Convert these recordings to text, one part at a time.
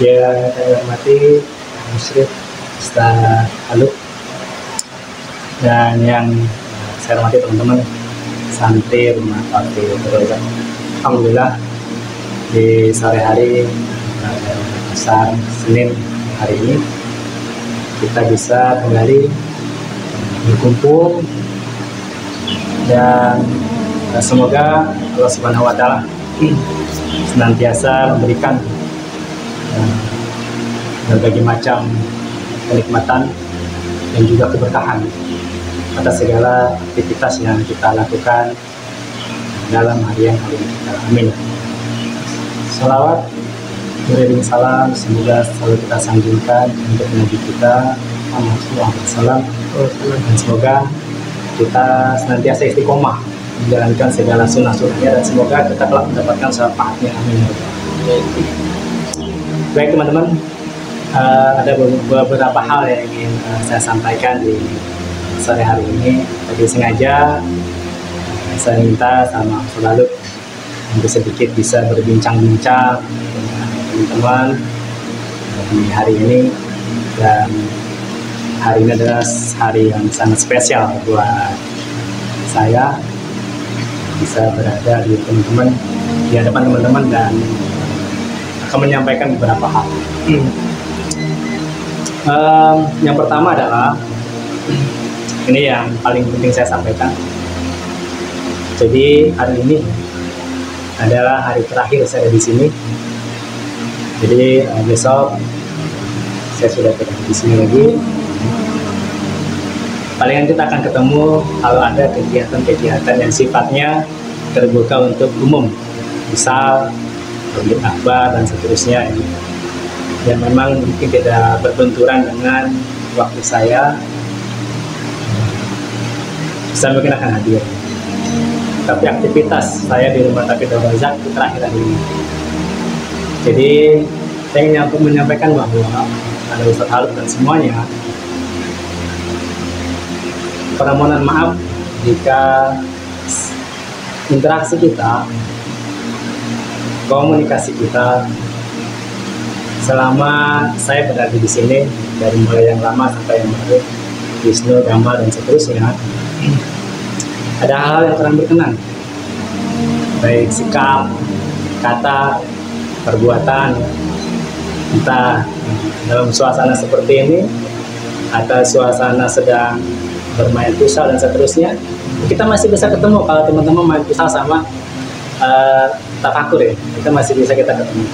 Ya, saya hormati Musrif Ustaz Haluk dan yang saya hormati teman-teman santri Rumah Fakih Darul. Alhamdulillah di sore hari besar Senin hari ini kita bisa kembali berkumpul dan semoga Allah Subhanahu wa Ta'ala senantiasa memberikan berbagai macam kenikmatan dan juga keberkahan atas segala aktivitas yang kita lakukan dalam harian hari ini. Amin. Salawat beriring salam semoga selalu kita sanjungkan untuk Nabi kita Muhammad SAW, dan semoga kita senantiasa istiqomah menjalankan segala sunnah-sunnahnya dan semoga kita telah mendapatkan syafaatnya. Amin. Baik teman-teman, ada beberapa hal yang ingin saya sampaikan di sore hari ini. Tadi sengaja saya minta sama Ustaz untuk sedikit bisa berbincang-bincang dengan teman-teman di hari ini, dan hari ini adalah hari yang sangat spesial buat saya bisa berada di teman-teman, di hadapan teman-teman dan akan menyampaikan beberapa hal. Yang pertama adalah ini yang paling penting saya sampaikan. Jadi hari ini adalah hari terakhir saya di sini. Jadi besok saya sudah tidak di sini lagi. Palingan kita akan ketemu kalau ada kegiatan-kegiatan yang sifatnya terbuka untuk umum, misal publik akbar dan seterusnya, yang memang mungkin tidak berbenturan dengan waktu saya mungkin akan hadir. Tapi aktivitas saya di Rumah Fakih Darul itu terakhir hari ini. Jadi saya ingin menyampaikan bahwa ada Ustaz Haluk dan semuanya, permohonan maaf jika interaksi kita, komunikasi kita selama saya berada di sini, dari mulai yang lama sampai yang baru, Wisnu, Gamal dan seterusnya, ada hal yang kurang berkenan, baik sikap, kata, perbuatan, entah dalam suasana seperti ini atau suasana sedang bermain futsal dan seterusnya. Kita masih bisa ketemu kalau teman-teman main futsal sama tafakur ya, kita masih bisa kita ketemu.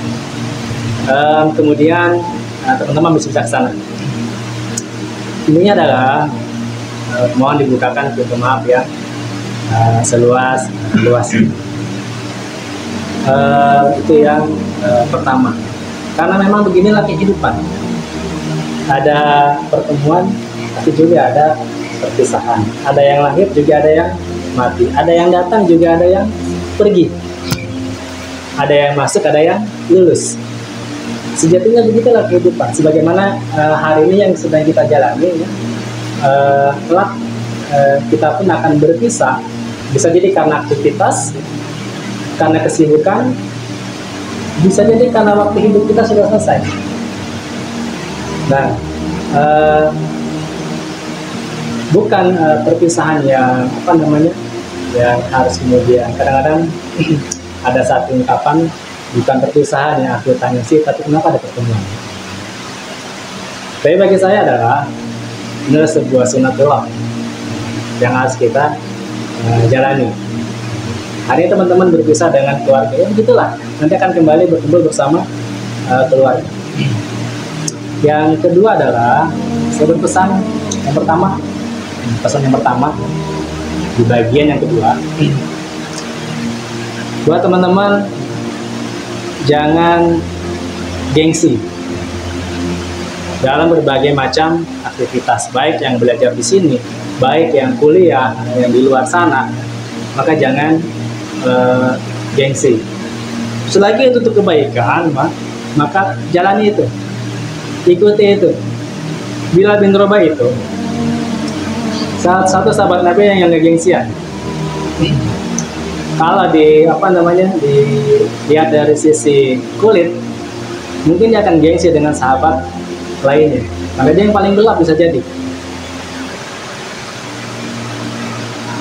Kemudian teman-teman bisa ke sana. Intinya adalah mohon dibukakan pintu maaf ya, seluas-luasnya. Itu yang pertama. Karena memang beginilah kehidupan. Ada pertemuan, tapi juga ada perpisahan. Ada yang lahir, juga ada yang mati. Ada yang datang, juga ada yang pergi. Ada yang masuk, ada yang lulus. Sejatinya begitulah kehidupan. Sebagaimana hari ini yang sedang kita jalani, ya, kelak kita pun akan berpisah. Bisa jadi karena aktivitas, karena kesibukan, bisa jadi karena waktu hidup kita sudah selesai. Nah, bukan perpisahan yang yang harus kemudian kadang-kadang ada satu ungkapan, bukan perpisahan yang aku tanya sih, tapi kenapa ada pertemuan. Tapi bagi saya adalah ini adalah sebuah sunatullah yang harus kita jalani. Hari ini teman-teman berpisah dengan keluarga, ya begitulah, nanti akan kembali berkumpul bersama keluarga. Yang kedua adalah saya berpesan yang pertama, pesan yang pertama di bagian yang kedua, buat teman-teman jangan gengsi dalam berbagai macam aktivitas, baik yang belajar di sini, baik yang kuliah, yang di luar sana, maka jangan gengsi. Selagi itu untuk kebaikan, maka jalani itu, ikuti itu. Bilal bin Rabah itu salah satu sahabat Nabi yang nggak gengsian. Kalau dilihat dari sisi kulit, Mungkin dia akan gengsi dengan sahabat lainnya, karena dia yang paling gelap bisa jadi.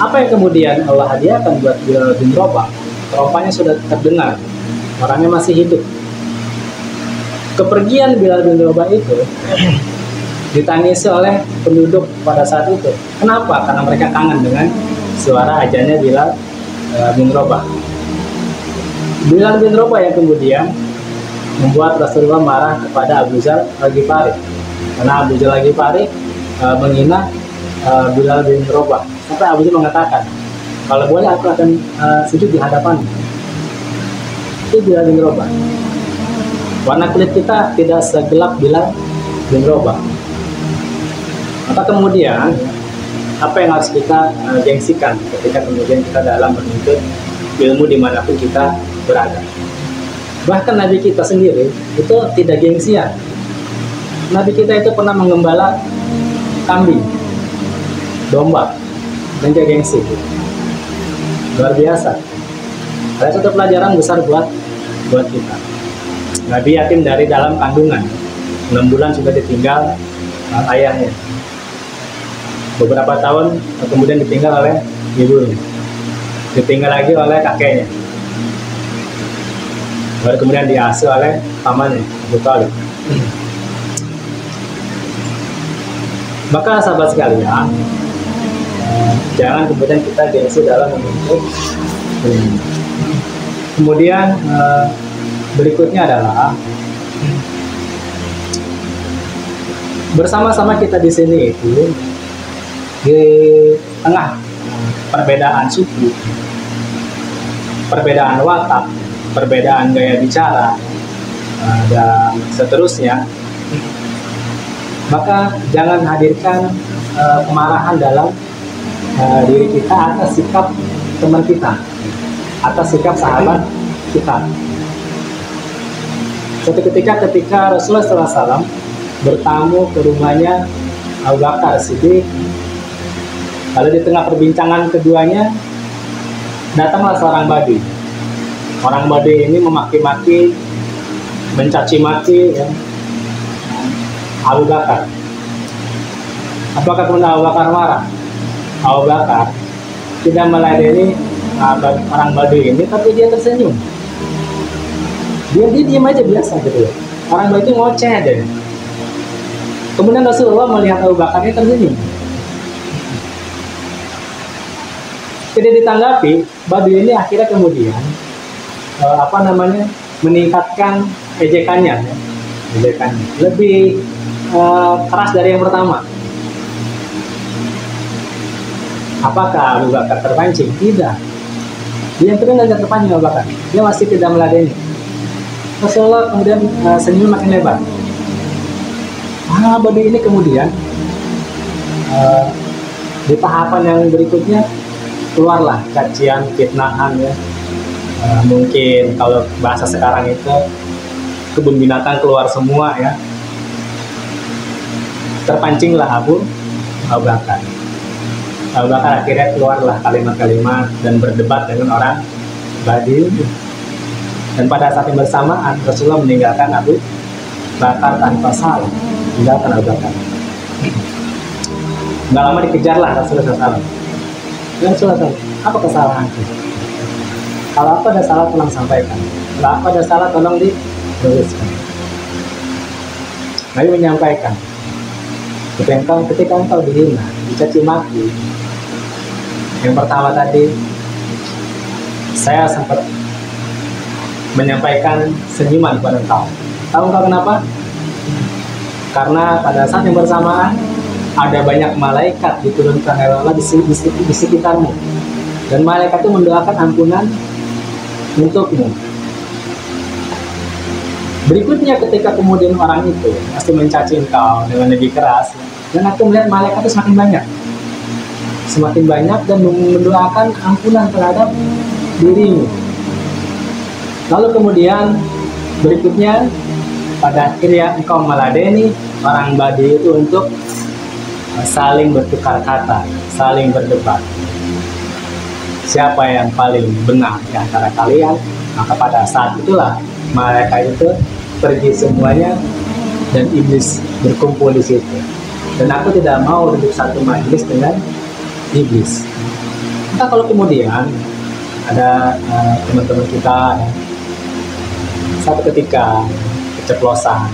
Apa yang kemudian Allah hadiahkan buat Bilal bin Rabah? Teropanya sudah terdengar, orangnya masih hidup. Kepergian Bilal bin Rabah itu ditangisi oleh penduduk pada saat itu. Kenapa? Karena mereka kangen dengan suara ajannya Bilal bin Rabah. Bilal bin Rabah yang kemudian membuat Rasulullah marah kepada Abu Dzar Al-Ghifari, karena Abu Dzar Al-Ghifari menghina Bilal bin Rabah. Sampai Abu Dzar mengatakan, kalau boleh aku akan sujud di hadapan. Itu Bilal bin Rabah. Warna kulit kita tidak segelap Bilal bin Rabah. Maka kemudian apa yang harus kita gengsikan ketika kemudian kita dalam menuntut ilmu dimanapun kita berada. Bahkan Nabi kita sendiri itu tidak gengsian. Nabi kita itu pernah mengembala kambing, domba, dan dia gengsi. Luar biasa. Ada satu pelajaran besar buat kita. Nabi yatim dari dalam kandungan, 6 bulan sudah ditinggal ayahnya. Beberapa tahun kemudian ditinggal oleh ibunya, ditinggal lagi oleh kakeknya, baru kemudian diasuh oleh pamannya, Abu Thalib. Maka sahabat sekalian, jangan kemudian kita gengsi dalam menuntut ilmu. Kemudian berikutnya adalah bersama-sama kita di sini itu di tengah perbedaan suku, perbedaan watak, perbedaan gaya bicara, dan seterusnya, maka jangan hadirkan kemarahan dalam diri kita atas sikap teman kita, atas sikap sahabat kita. Suatu ketika Rasulullah SAW bertamu ke rumahnya Abu Bakar Siddiq, lalu di tengah perbincangan keduanya datanglah seorang Badui. Orang Badui ini memaki-maki, mencaci maki ya, Abu Bakar. Apakah kemudian Abu Bakar marah? Abu Bakar tidak meladeni orang Badui ini, tapi dia tersenyum. Dia diam aja biasa gitu ya. Orang Badui ngoceh aja. Kemudian Rasulullah melihat Abu Bakar ini tersenyum. Tidak ditanggapi, Badui ini akhirnya kemudian meningkatkan ejekannya, ya. Ejekannya lebih keras dari yang pertama. Apakah Abu Bakar terpancing? Tidak. Dia tidak terpancing Abu Bakar. Dia masih tidak meladeni. Rasulullah kemudian senyum makin lebar. Badui ini kemudian di tahapan yang berikutnya keluarlah cacian, fitnahan ya. Mungkin kalau bahasa sekarang itu kebun binatang keluar semua ya. Terpancinglah Abu Bakar. Abu Bakar akhirnya keluarlah kalimat-kalimat dan berdebat dengan orang Badui. Dan pada saat yang bersamaan Rasulullah meninggalkan Abu Bakar tanpa salah, meninggalkan Abu Bakar. Nggak lama dikejarlah Rasulullah SAW. Rasulullah SAW, apa kesalahanku? Kalau apa ada salah tolong sampaikan. Kalau apa ada salah tolong diluruskan. Nabi menyampaikan, ketika engkau dihina, dicaci maki, yang pertama tadi saya sempat menyampaikan senyuman kepada engkau. Tahu engkau kenapa? Karena pada saat yang bersamaan ada banyak malaikat diturunkan oleh Allah di sekitarmu, dan malaikat itu mendoakan ampunan untukmu. Berikutnya ketika kemudian orang itu pasti mencaci engkau dengan lebih keras, dan aku melihat malaikat itu semakin banyak dan mendoakan ampunan terhadap dirimu. Lalu kemudian berikutnya pada akhirnya engkau meladeni orang Badui itu untuk saling bertukar kata, saling berdebat. Siapa yang paling benar di antara kalian? Maka pada saat itulah malaikat itu pergi semuanya dan iblis berkumpul di situ. Dan aku tidak mau duduk satu majelis dengan iblis. Maka kalau kemudian ada teman-teman kita ya, satu ketika keceplosan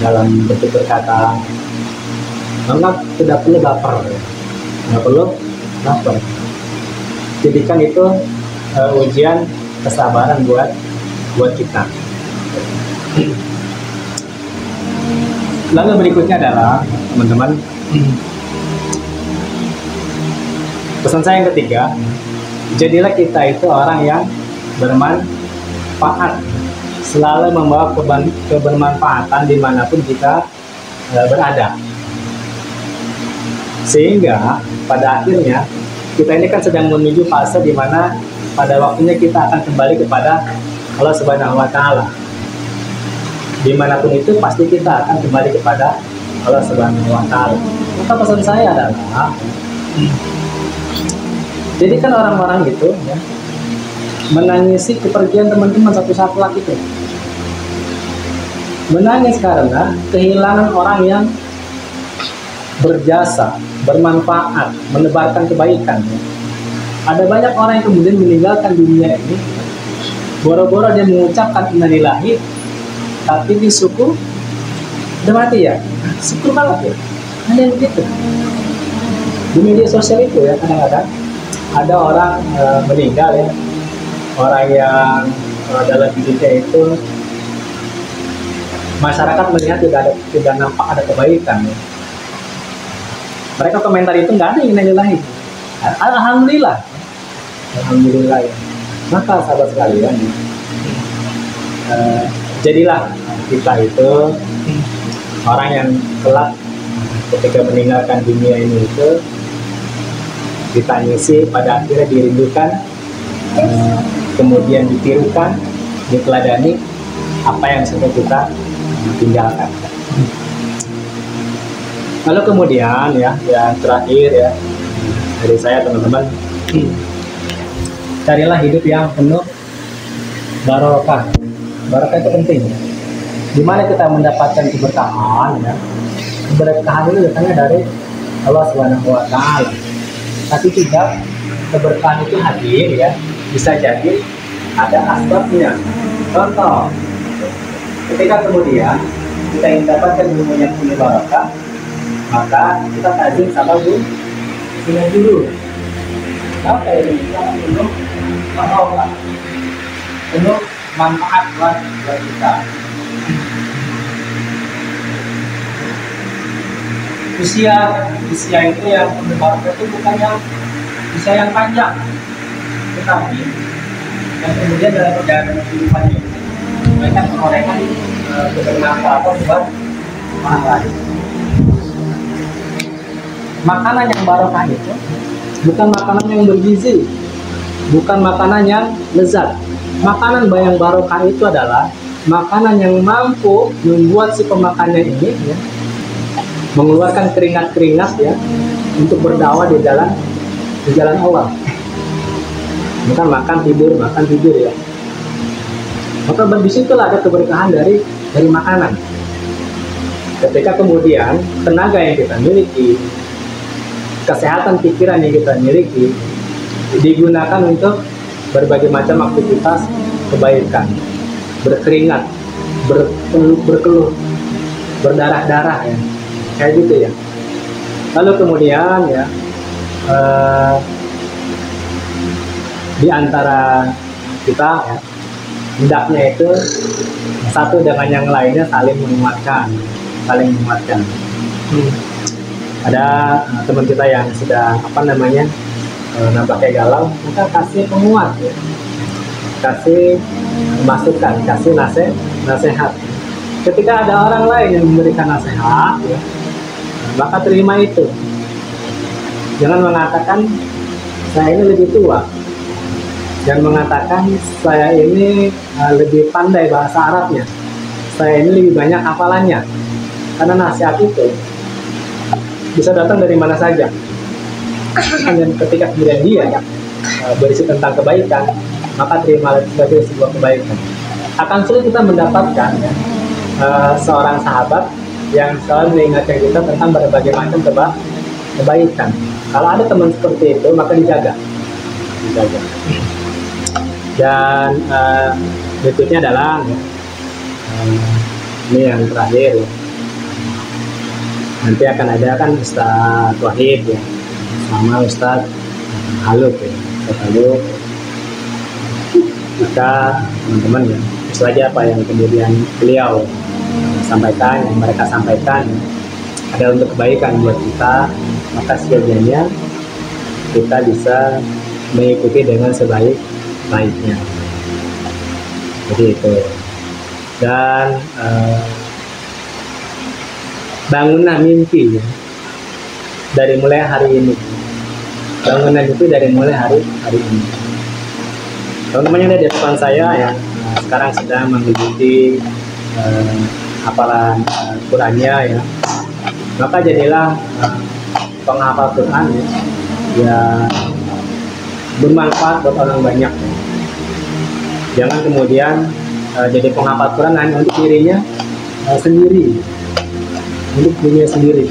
dalam bentuk berkata, maka tidak perlu baper, nggak perlu baper. Jadikan itu ujian kesabaran buat kita. Lalu berikutnya adalah teman-teman, pesan saya yang ketiga, jadilah kita itu orang yang bermanfaat, selalu membawa kebermanfaatan dimanapun kita berada. Sehingga pada akhirnya kita ini kan sedang menuju fase di mana pada waktunya kita akan kembali kepada Allah Subhanahu wa Ta'ala. Dimanapun itu pasti kita akan kembali kepada Allah Subhanahu wa Ta'ala. Maka pesan saya adalah, jadi kan orang-orang gitu ya, menangisi kepergian teman-teman satu-satu lagi itu. Menangis karena kehilangan orang yang berjasa, bermanfaat, menebarkan kebaikan. Ada banyak orang yang kemudian meninggalkan dunia ini, boro-boro dia mengucapkan innalillahi, tapi di suku udah mati ya, syukur banget ya. Ada yang begitu. Di media sosial itu ya, kadang-kadang ada orang meninggal ya, orang yang dalam hidupnya itu masyarakat melihat tidak nampak ada kebaikan ya. Mereka komentar itu nggak ada yang innalillahi. Alhamdulillah. Alhamdulillah ya. Maka sahabat sekalian, jadilah kita itu orang yang kelak ketika meninggalkan dunia ini itu ditangisi, pada akhirnya dirindukan, kemudian ditirukan, diteladani apa yang sudah kita tinggalkan. Lalu kemudian ya, yang terakhir ya dari saya teman-teman, carilah hidup yang penuh barokah. Barokah itu penting. Di mana kita mendapatkan keberkahan ya? Keberkahan itu datangnya dari Allah Subhanahu wa Ta'ala. Tapi tidak keberkahan itu hadir ya, bisa jadi ada asbabnya. Contoh, ketika kemudian kita ingin dapatkan ilmu yang penuh barokah, maka kita tajam sama guru dulu. Apa ini? Penuh barokah, penuh manfaat buat kita. Usia itu yang penuh barokah itu bukan yang usia yang panjang, tetapi yang kemudian dalam perjalanan kehidupannya mereka menorehkan bermanfaat buat orang lain. Makanan yang barokah itu bukan makanan yang bergizi, bukan makanan yang lezat. Makanan yang barokah itu adalah makanan yang mampu membuat si pemakannya ini ya, mengeluarkan keringat-keringat ya untuk berdakwah di jalan Allah. Bukan makan tidur ya. Maka disitulah ada keberkahan dari makanan. Ketika kemudian tenaga yang kita miliki, kesehatan pikiran yang kita miliki digunakan untuk berbagai macam aktivitas kebaikan, berkeringat, berkeluh, berdarah-darah ya, kayak gitu ya. Lalu kemudian ya di antara kita ya, hendaknya itu satu dengan yang lainnya saling menguatkan. Ada teman kita yang sudah nampaknya galau, maka kasih penguat ya. Kasih masukan, kasih nasihat. Ketika ada orang lain yang memberikan nasihat ya, maka terima itu. Jangan mengatakan saya ini lebih tua, jangan mengatakan saya ini lebih pandai bahasa Arabnya, saya ini lebih banyak hafalannya. Karena nasihat itu bisa datang dari mana saja. Dan ketika kemudian dia berisi tentang kebaikan, maka terimalah sebagai sebuah kebaikan. akan sulit kita mendapatkan ya, seorang sahabat yang selalu mengingatkan kita tentang berbagai macam kebaikan. Kalau ada teman seperti itu, maka dijaga. Dan berikutnya adalah ya, ini yang terakhir ya. Nanti akan ada kan Ustaz Wahid ya, sama Ustaz Haluk ya, Ustaz Haluk. Maka teman-teman ya, selagi apa yang kemudian beliau sampaikan, yang mereka sampaikan ada untuk kebaikan buat kita, maka seyogianya kita bisa mengikuti dengan sebaik-baiknya. Jadi itu. Dan bangunlah mimpi ya, dari mulai hari ini. Bangunlah mimpi dari mulai hari ini. Teman-teman yang ada di depan saya ya, sekarang sedang mengikuti hafalan Qurannya ya. Maka jadilah penghafal Quran ya, bermanfaat buat orang banyak. Jangan kemudian jadi penghafal Quran hanya untuk dirinya sendiri, untuk dirinya sendiri.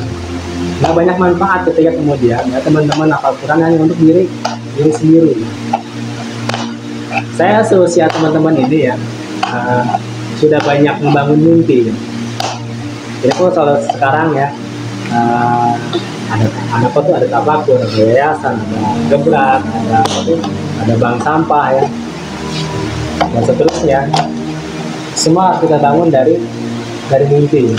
Nah, banyak manfaat ketika kemudian ya teman-teman hafal Quran hanya untuk diri sendiri. Saya seusia teman-teman ini ya, sudah banyak membangun mimpi. Jadi kalau sekarang ya, ada apa tuh, ada tabakur, ada yayasan, ada gebrak, ada bank sampah ya, dan seterusnya. Semua kita bangun dari mimpi.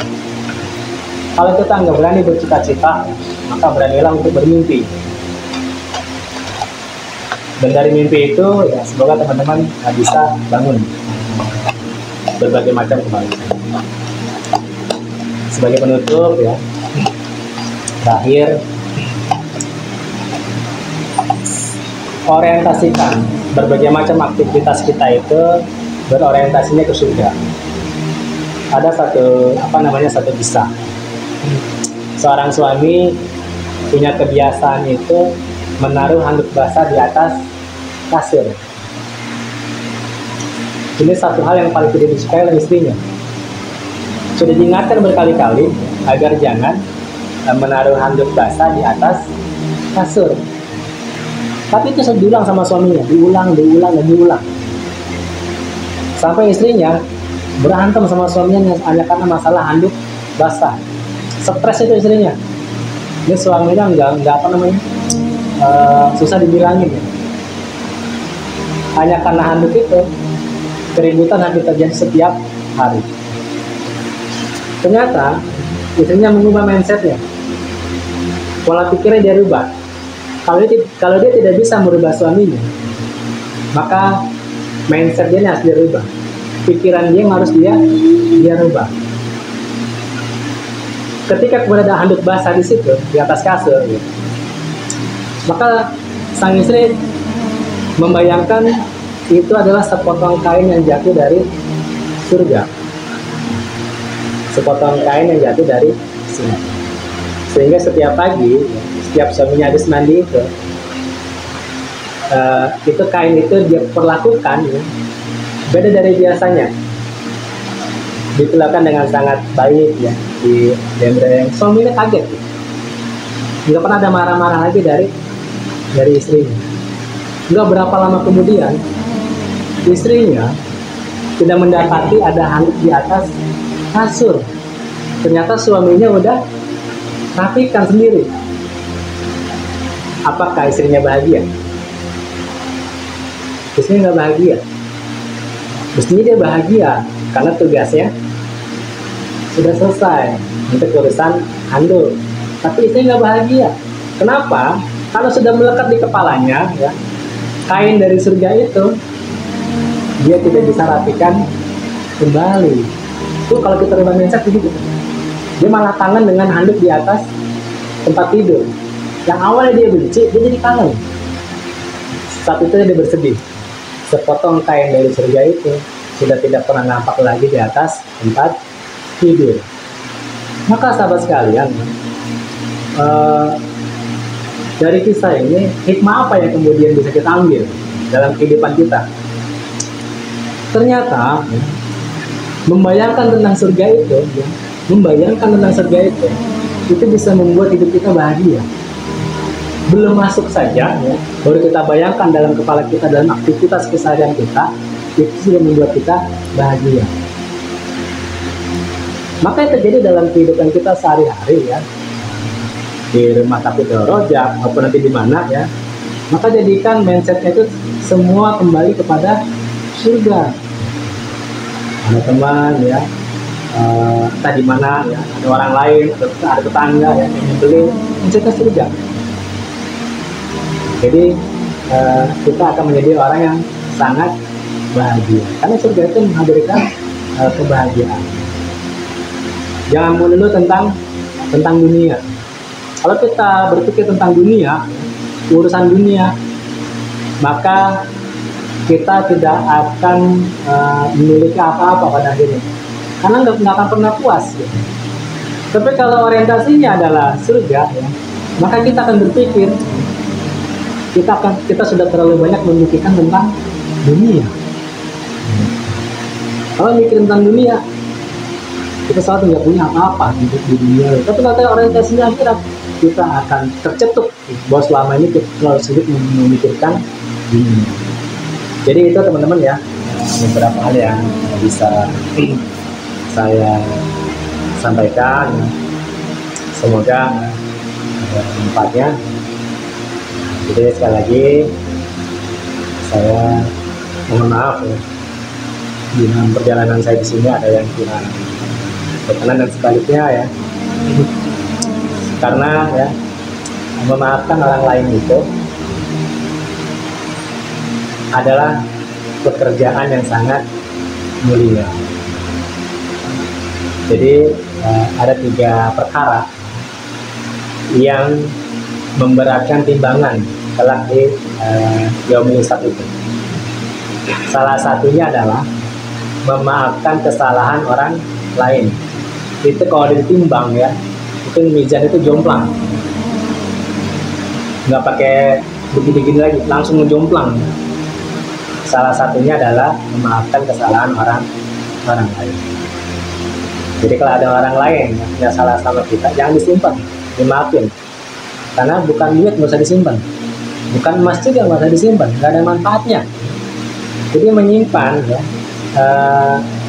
Kalau kita nggak berani bercita-cita, maka beranilah untuk bermimpi. Dan dari mimpi itu ya, semoga teman-teman bisa bangun berbagai macam kebaikan. Sebagai penutup ya, terakhir, orientasikan berbagai macam aktivitas kita itu berorientasinya ke surga. Ada satu kisah. Seorang suami punya kebiasaan itu menaruh handuk basah di atas kasur. Ini satu hal yang paling tidak disukai oleh istrinya. Sudah diingatkan berkali-kali agar jangan menaruh handuk basah di atas kasur. Tapi itu diulang sama suaminya, diulang. Sampai istrinya berantem sama suaminya hanya karena masalah handuk basah. Stres itu istrinya. Ini suaminya nggak susah dibilangin ya. Hanya karena handuk itu keributan hampir terjadi setiap hari. Ternyata istrinya mengubah mindsetnya, pola pikirnya dia rubah. Kalau dia tidak bisa merubah suaminya, maka mindset dia harus dirubah. Pikiran dia harus dia rubah. Ketika kemudian ada handuk basah di situ di atas kasur, ya, maka sang istri membayangkan itu adalah sepotong kain yang jatuh dari surga. Sepotong kain yang jatuh dari surga. Sehingga setiap pagi, setiap suaminya habis mandi itu kain itu dia perlakukan ya, beda dari biasanya. Diperlakukan dengan sangat baik ya, di dendeng. Suaminya kaget, ya. Nggak pernah ada marah-marah lagi dari istrinya. Nggak berapa lama kemudian istrinya tidak mendapati ada handuk di atas kasur. Ternyata suaminya udah rapikan sendiri. Apakah istrinya bahagia? Istrinya nggak bahagia. Mestinya dia bahagia karena tugasnya sudah selesai untuk urusan handuk. Tapi istrinya nggak bahagia. Kenapa? Kalau sudah melekat di kepalanya, ya, kain dari surga itu, dia tidak bisa rapikan kembali. Itu kalau kita rubah mindset begitu. Dia malah kangen dengan handuk di atas tempat tidur. Yang awalnya dia benci, dia jadi kangen. Saat itu dia bersedih. Sepotong kain dari surga itu sudah tidak pernah nampak lagi di atas tempat tidur. Maka sahabat sekalian, dari kisah ini, hikmah apa yang kemudian bisa kita ambil dalam kehidupan kita? Ternyata Membayangkan tentang surga itu, ya, membayangkan tentang surga itu bisa membuat hidup kita bahagia. Belum masuk saja, ya, baru kita bayangkan dalam kepala kita, dalam aktivitas keseharian kita, itu sudah membuat kita bahagia. Maka yang terjadi dalam kehidupan kita sehari-hari, ya, di rumah Taqwatul Rojak maupun nanti di mana, ya, maka jadikan mindsetnya itu semua kembali kepada surga. Ada teman, ya, entah di mana, ya, ada orang lain, ada tetangga, ya, yang nyebelin, mindsetnya surga. Jadi kita akan menjadi orang yang sangat bahagia, karena surga itu menghadirkan kebahagiaan. Jangan melulu tentang dunia. Kalau kita berpikir tentang dunia, urusan dunia, maka kita tidak akan memiliki apa-apa pada akhirnya, karena nggak akan pernah puas, ya. Tapi kalau orientasinya adalah surga, ya, maka kita akan berpikir kita sudah terlalu banyak memikirkan tentang dunia. Kalau mikir tentang dunia, kita selalu nggak punya apa-apa hidup di dunia. Tapi kalau orientasinya akhirat, kita akan tercetuk bahwa selama ini kita terlalu sulit memikirkan dunia. Jadi itu teman-teman, ya, beberapa hal yang bisa saya sampaikan. Semoga ada manfaatnya. Jadi sekali lagi saya mohon maaf, ya, dalam perjalanan saya di sini ada yang kurang berkenan dan sebaliknya, ya. Karena, ya, memaafkan orang lain itu adalah pekerjaan yang sangat mulia. Jadi ada 3 perkara yang memberatkan timbangan kelak di yaumul hisab itu. Salah satunya adalah memaafkan kesalahan orang lain. Itu kalau ditimbang, ya, itu mizan itu jomplang, nggak pakai begini-begini lagi, langsung menjomplang. Salah satunya adalah memaafkan kesalahan orang lain. Jadi kalau ada orang lain yang punya salah sama kita, jangan disimpan, dimaafin. Karena bukan duit nggak usah disimpan, bukan emas juga nggak usah disimpan, nggak ada manfaatnya. Jadi menyimpan, ya,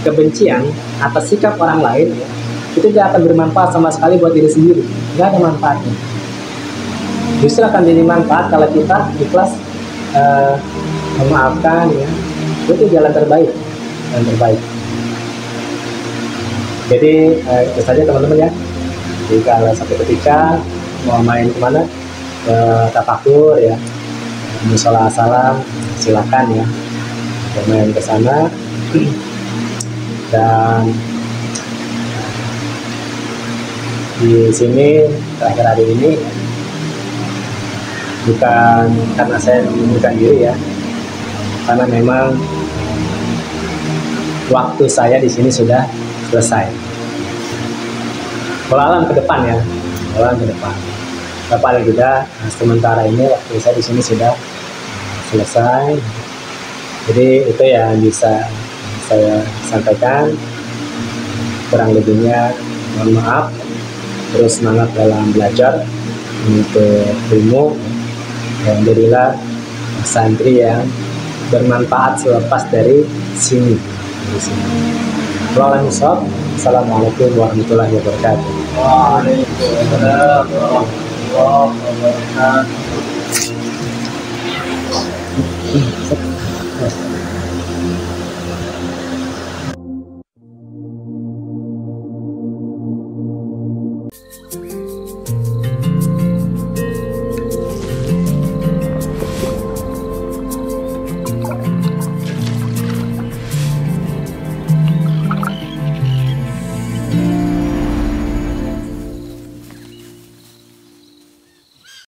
kebencian atas sikap orang lain, ya, itu tidak akan bermanfaat sama sekali buat diri sendiri, nggak ada manfaatnya. Justru akan jadi manfaat kalau kita ikhlas memaafkan, ya. Itu jalan terbaik. Jadi itu saja teman-teman, ya. Jika satu ketika mau main kemana, ke tafakur, ya, musola salam, silakan, ya, main ke sana. Dan di sini terakhir hari ini bukan karena saya mengundurkan diri, ya, karena memang waktu saya di sini sudah selesai. Walau ke depan, ya, paling tidak sementara ini waktu saya di sini sudah selesai. Jadi itu yang bisa saya sampaikan. Kurang lebihnya mohon maaf. Terus semangat dalam belajar untuk ilmu. Alhamdulillah santri yang bermanfaat selepas dari sini. Assalamualaikum warahmatullahi wabarakatuh. Waalaikumsalam warahmatullahi wabarakatuh.